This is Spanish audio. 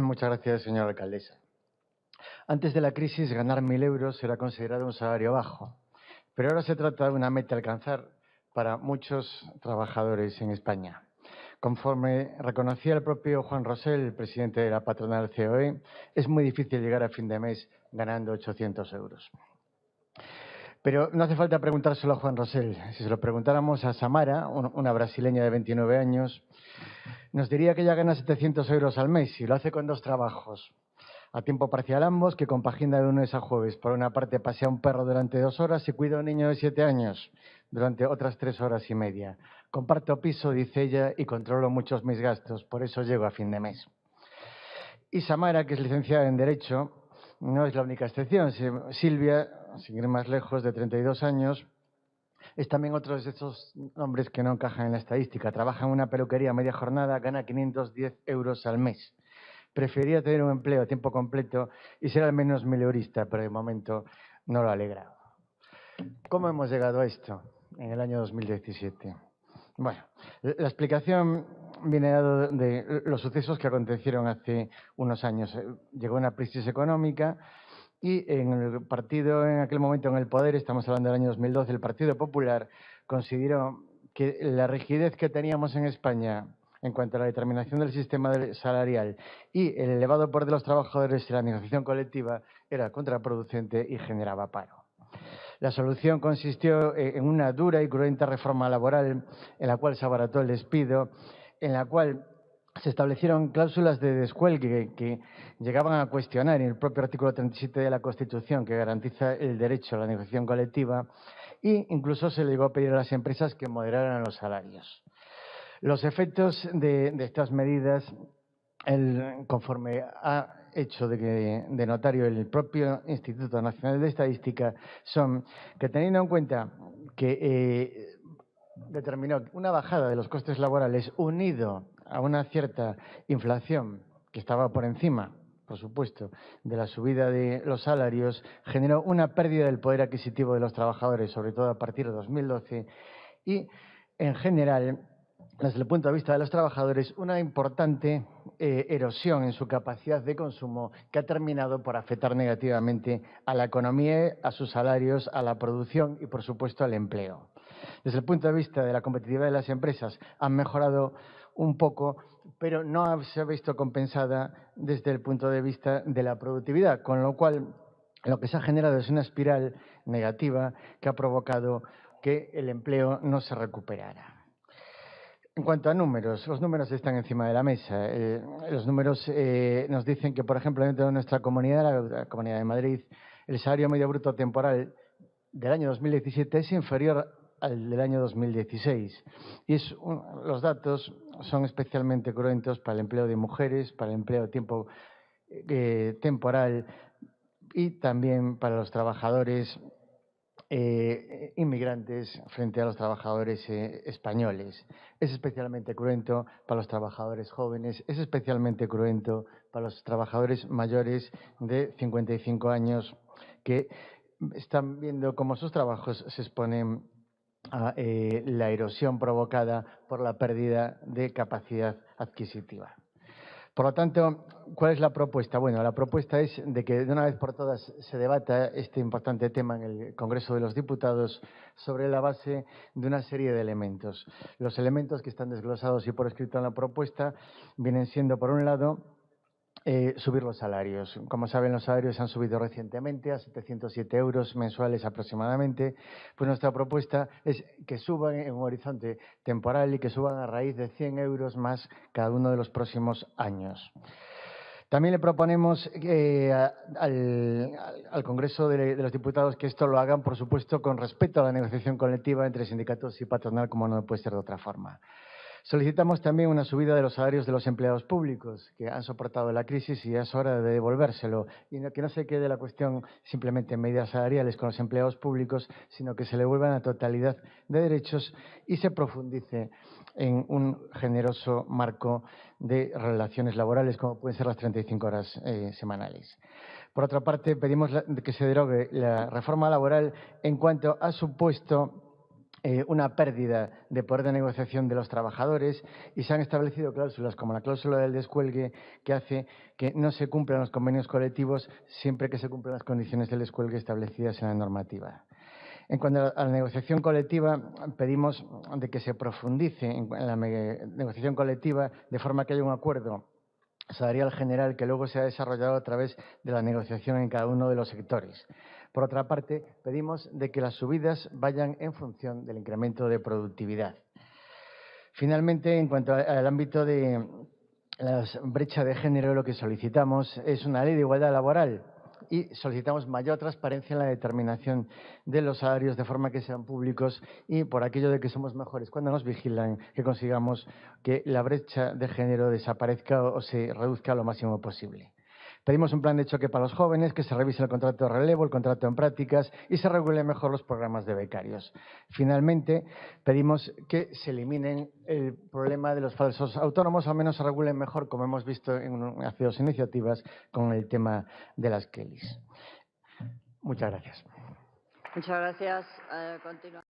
Muchas gracias, señora alcaldesa. Antes de la crisis, ganar 1.000 euros era considerado un salario bajo, pero ahora se trata de una meta a alcanzar para muchos trabajadores en España. Conforme reconocía el propio Juan Rosell, el presidente de la patronal COE, es muy difícil llegar a fin de mes ganando 800 euros. Pero no hace falta preguntárselo a Juan Rosell. Si se lo preguntáramos a Samara, una brasileña de 29 años, nos diría que ella gana 700 euros al mes y lo hace con 2 trabajos. A tiempo parcial ambos, que compagina de lunes a jueves. Por una parte, pasea a un perro durante 2 horas y cuida a un niño de 7 años durante otras 3 horas y media. Comparto piso, dice ella, y controlo muchos mis gastos, por eso llego a fin de mes. Y Samara, que es licenciada en Derecho, no es la única excepción. Silvia, sin ir más lejos, de 32 años, es también otro de esos hombres que no encajan en la estadística. Trabaja en una peluquería a media jornada, gana 510 euros al mes. Preferiría tener un empleo a tiempo completo y ser al menos mileurista, pero de momento no lo alegra. ¿Cómo hemos llegado a esto en el año 2017? Bueno, la explicación viene dado de los sucesos que acontecieron hace unos años. Llegó una crisis económica y en el partido, en aquel momento en el poder, estamos hablando del año 2012, el Partido Popular consideró que la rigidez que teníamos en España en cuanto a la determinación del sistema salarial y el elevado poder de los trabajadores y la negociación colectiva era contraproducente y generaba paro. La solución consistió en una dura y cruenta reforma laboral en la cual se abarató el despido, en la cual se establecieron cláusulas de descuelgue que llegaban a cuestionar en el propio artículo 37 de la Constitución, que garantiza el derecho a la negociación colectiva, e incluso se le llegó a pedir a las empresas que moderaran los salarios. Los efectos de estas medidas, conforme ha hecho de notario el propio Instituto Nacional de Estadística, son que, teniendo en cuenta que determinó una bajada de los costes laborales unido a una cierta inflación que estaba por encima, por supuesto, de la subida de los salarios, generó una pérdida del poder adquisitivo de los trabajadores, sobre todo a partir de 2012, y, en general, desde el punto de vista de los trabajadores, una importante erosión en su capacidad de consumo que ha terminado por afectar negativamente a la economía, a sus salarios, a la producción y, por supuesto, al empleo. Desde el punto de vista de la competitividad de las empresas, han mejorado un poco, pero no se ha visto compensada desde el punto de vista de la productividad, con lo cual lo que se ha generado es una espiral negativa que ha provocado que el empleo no se recuperara. En cuanto a números, los números están encima de la mesa. Los números nos dicen que, por ejemplo, dentro de nuestra comunidad, la Comunidad de Madrid, el salario medio bruto temporal del año 2017 es inferior al del año 2016. Y los datos son especialmente cruentos para el empleo de mujeres, para el empleo de tiempo temporal y también para los trabajadores inmigrantes frente a los trabajadores españoles. Es especialmente cruento para los trabajadores jóvenes, es especialmente cruento para los trabajadores mayores de 55 años que están viendo cómo sus trabajos se exponen a la erosión provocada por la pérdida de capacidad adquisitiva. Por lo tanto, ¿cuál es la propuesta? Bueno, la propuesta es de que de una vez por todas se debata este importante tema en el Congreso de los Diputados sobre la base de una serie de elementos. Los elementos que están desglosados y por escrito en la propuesta vienen siendo, por un lado, subir los salarios. Como saben, los salarios han subido recientemente a 707 euros mensuales aproximadamente. Pues nuestra propuesta es que suban en un horizonte temporal y que suban a raíz de 100 euros más cada uno de los próximos años. También le proponemos al Congreso de los Diputados que esto lo hagan, por supuesto, con respeto a la negociación colectiva entre sindicatos y patronal, como no puede ser de otra forma. Solicitamos también una subida de los salarios de los empleados públicos que han soportado la crisis y es hora de devolvérselo. Y que no se quede la cuestión simplemente en medidas salariales con los empleados públicos, sino que se le vuelvan a totalidad de derechos y se profundice en un generoso marco de relaciones laborales, como pueden ser las 35 horas semanales. Por otra parte, pedimos que se derogue la reforma laboral en cuanto ha supuesto una pérdida de poder de negociación de los trabajadores y se han establecido cláusulas como la cláusula del descuelgue que hace que no se cumplan los convenios colectivos siempre que se cumplan las condiciones del descuelgue establecidas en la normativa. En cuanto a la negociación colectiva, pedimos de que se profundice en la negociación colectiva de forma que haya un acuerdo salarial general que luego se ha desarrollado a través de la negociación en cada uno de los sectores. Por otra parte, pedimos de que las subidas vayan en función del incremento de productividad. Finalmente, en cuanto al ámbito de la brecha de género, lo que solicitamos es una ley de igualdad laboral y solicitamos mayor transparencia en la determinación de los salarios de forma que sean públicos y por aquello de que somos mejores cuando nos vigilan, que consigamos que la brecha de género desaparezca o se reduzca lo máximo posible. Pedimos un plan de choque para los jóvenes, que se revise el contrato de relevo, el contrato en prácticas y se regulen mejor los programas de becarios. Finalmente, pedimos que se eliminen el problema de los falsos autónomos, al menos se regulen mejor, como hemos visto hace 2 iniciativas, con el tema de las Kellys. Muchas gracias. Muchas gracias. Continúa.